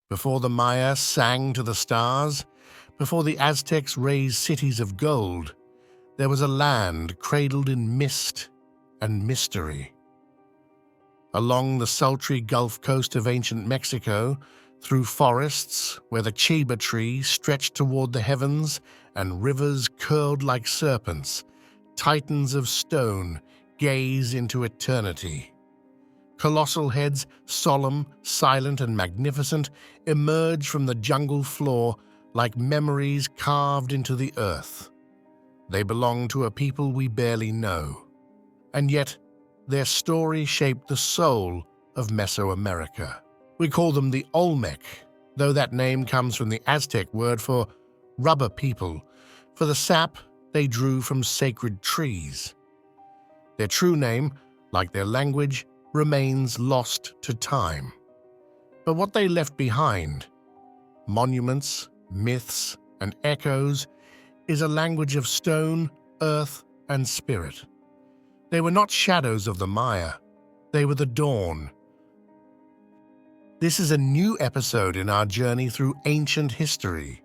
Before the Maya sang to the stars, before the Aztecs raised cities of gold, there was a land cradled in mist and mystery. Along the sultry Gulf Coast of ancient Mexico, through forests where the chiba tree stretched toward the heavens and rivers curled like serpents, titans of stone gaze into eternity. Colossal heads, solemn, silent, and magnificent, emerge from the jungle floor like memories carved into the earth. They belong to a people we barely know, and yet their story shaped the soul of Mesoamerica. We call them the Olmec, though that name comes from the Aztec word for rubber people, for the sap they drew from sacred trees. Their true name, like their language, remains lost to time. But what they left behind, monuments, myths, and echoes, is a language of stone, earth, and spirit. They were not shadows of the Maya. They were the dawn. This is a new episode in our journey through ancient history.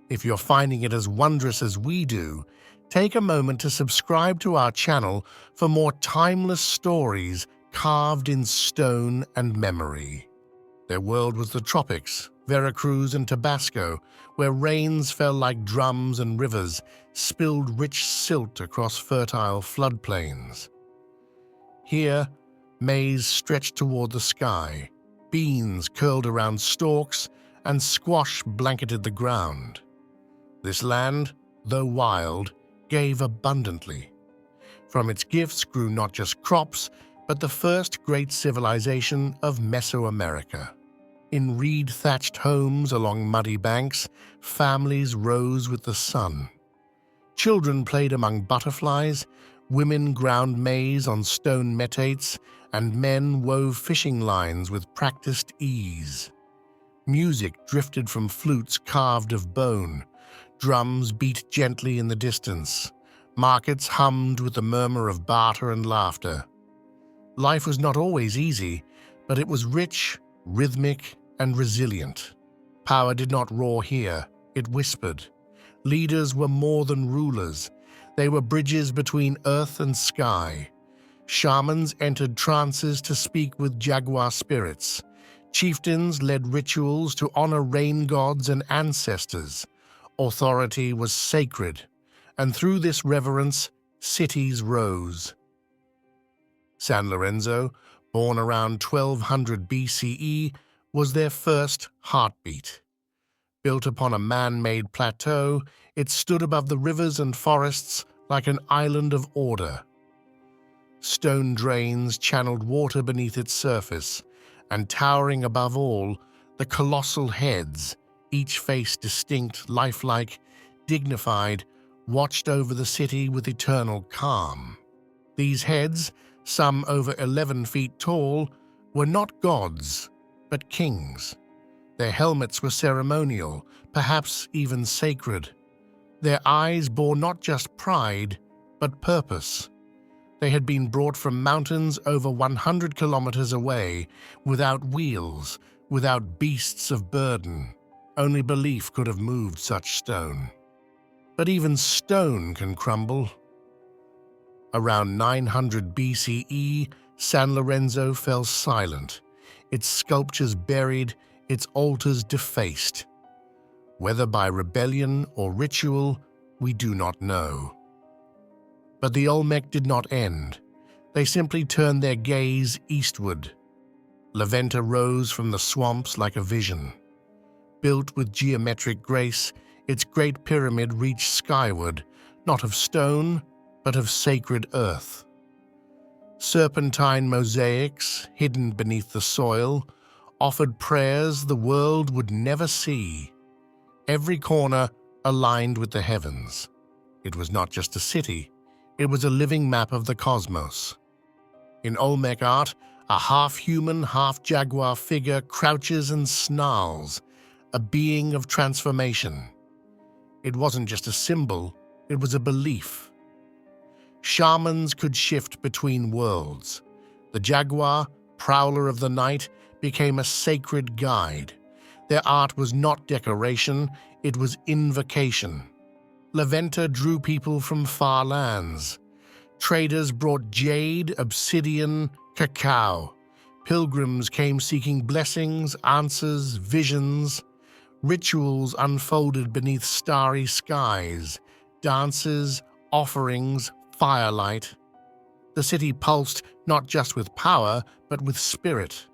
If you're finding it as wondrous as we do, take a moment to subscribe to our channel for more timeless stories carved in stone and memory. Their world was the tropics, Veracruz and Tabasco, where rains fell like drums and rivers spilled rich silt across fertile floodplains. Here, maize stretched toward the sky, beans curled around stalks, and squash blanketed the ground. This land, though wild, gave abundantly. From its gifts grew not just crops, but the first great civilization of Mesoamerica. In reed-thatched homes along muddy banks, families rose with the sun. Children played among butterflies, women ground maize on stone metates, and men wove fishing lines with practiced ease. Music drifted from flutes carved of bone. Drums beat gently in the distance. Markets hummed with the murmur of barter and laughter. Life was not always easy, but it was rich, rhythmic, and resilient. Power did not roar here, it whispered. Leaders were more than rulers. They were bridges between earth and sky. Shamans entered trances to speak with jaguar spirits. Chieftains led rituals to honor rain gods and ancestors. Authority was sacred, and through this reverence, cities rose. San Lorenzo, born around 1200 BCE, was their first heartbeat. Built upon a man-made plateau, it stood above the rivers and forests like an island of order. Stone drains channeled water beneath its surface, and towering above all, the colossal heads, each face distinct, lifelike, dignified, watched over the city with eternal calm. These heads, some over 11 feet tall, were not gods, but kings. Their helmets were ceremonial, perhaps even sacred. Their eyes bore not just pride, but purpose. They had been brought from mountains over 100 kilometers away, without wheels, without beasts of burden. Only belief could have moved such stone. But even stone can crumble. Around 900 BCE, San Lorenzo fell silent, its sculptures buried, its altars defaced. Whether by rebellion or ritual, we do not know. But the Olmec did not end. They simply turned their gaze eastward. Venta rose from the swamps like a vision. Built with geometric grace, its great pyramid reached skyward, not of stone, but of sacred earth. Serpentine mosaics, hidden beneath the soil, offered prayers the world would never see. Every corner aligned with the heavens. It was not just a city, it was a living map of the cosmos. In Olmec art, a half-human, half-jaguar figure crouches and snarls, a being of transformation. It wasn't just a symbol, it was a belief. Shamans could shift between worlds. The jaguar, prowler of the night, became a sacred guide. Their art was not decoration, it was invocation. Venta drew people from far lands. Traders brought jade, obsidian, cacao. Pilgrims came seeking blessings, answers, visions. Rituals unfolded beneath starry skies, dances, offerings, firelight. The city pulsed not just with power, but with spirit.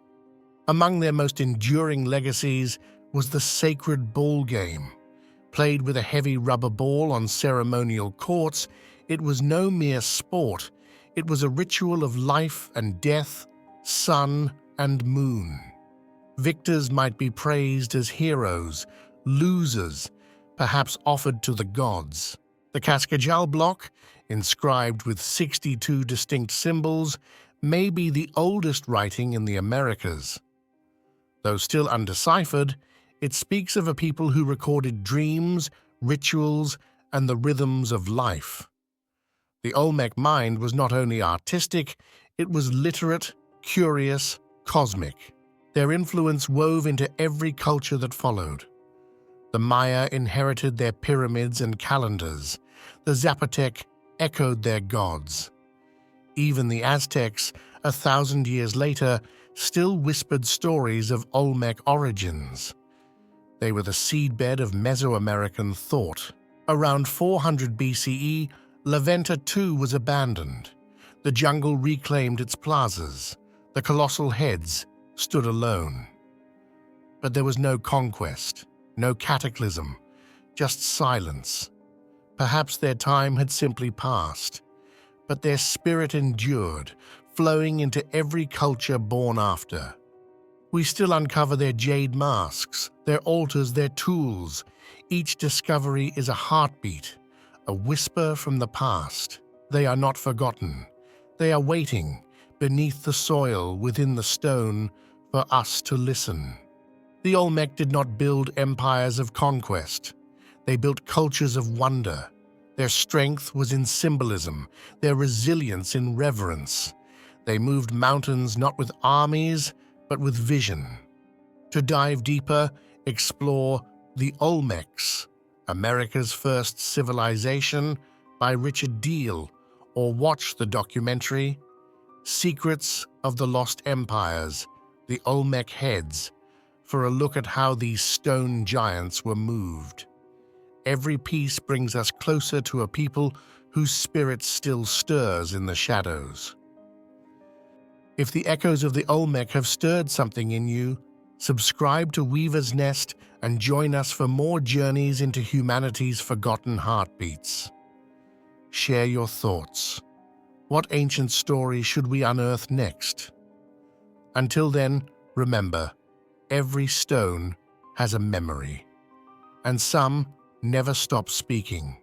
Among their most enduring legacies was the sacred ball game. Played with a heavy rubber ball on ceremonial courts, it was no mere sport. It was a ritual of life and death, sun and moon. Victors might be praised as heroes, losers, perhaps offered to the gods. The Cascajal block, inscribed with 62 distinct symbols, may be the oldest writing in the Americas. Though still undeciphered, it speaks of a people who recorded dreams, rituals, and the rhythms of life. The Olmec mind was not only artistic, it was literate, curious, cosmic. Their influence wove into every culture that followed. The Maya inherited their pyramids and calendars. The Zapotec echoed their gods. Even the Aztecs, 1,000 years later, still whispered stories of Olmec origins. They were the seedbed of Mesoamerican thought. Around 400 BCE, Venta too was abandoned. The jungle reclaimed its plazas. The colossal heads stood alone. But there was no conquest, no cataclysm, just silence. Perhaps their time had simply passed, but their spirit endured, flowing into every culture born after. We still uncover their jade masks, their altars, their tools. Each discovery is a heartbeat, a whisper from the past. They are not forgotten. They are waiting, beneath the soil, within the stone, for us to listen. The Olmec did not build empires of conquest. They built cultures of wonder. Their strength was in symbolism, their resilience in reverence. They moved mountains not with armies, but with vision. To dive deeper, explore The Olmecs, America's First Civilization by Richard Deal, or watch the documentary Secrets of the Lost Empires, The Olmec Heads, for a look at how these stone giants were moved. Every piece brings us closer to a people whose spirit still stirs in the shadows. If the echoes of the Olmec have stirred something in you, subscribe to Weaver's Nest and join us for more journeys into humanity's forgotten heartbeats. Share your thoughts. What ancient story should we unearth next? Until then, remember, every stone has a memory, and some never stop speaking.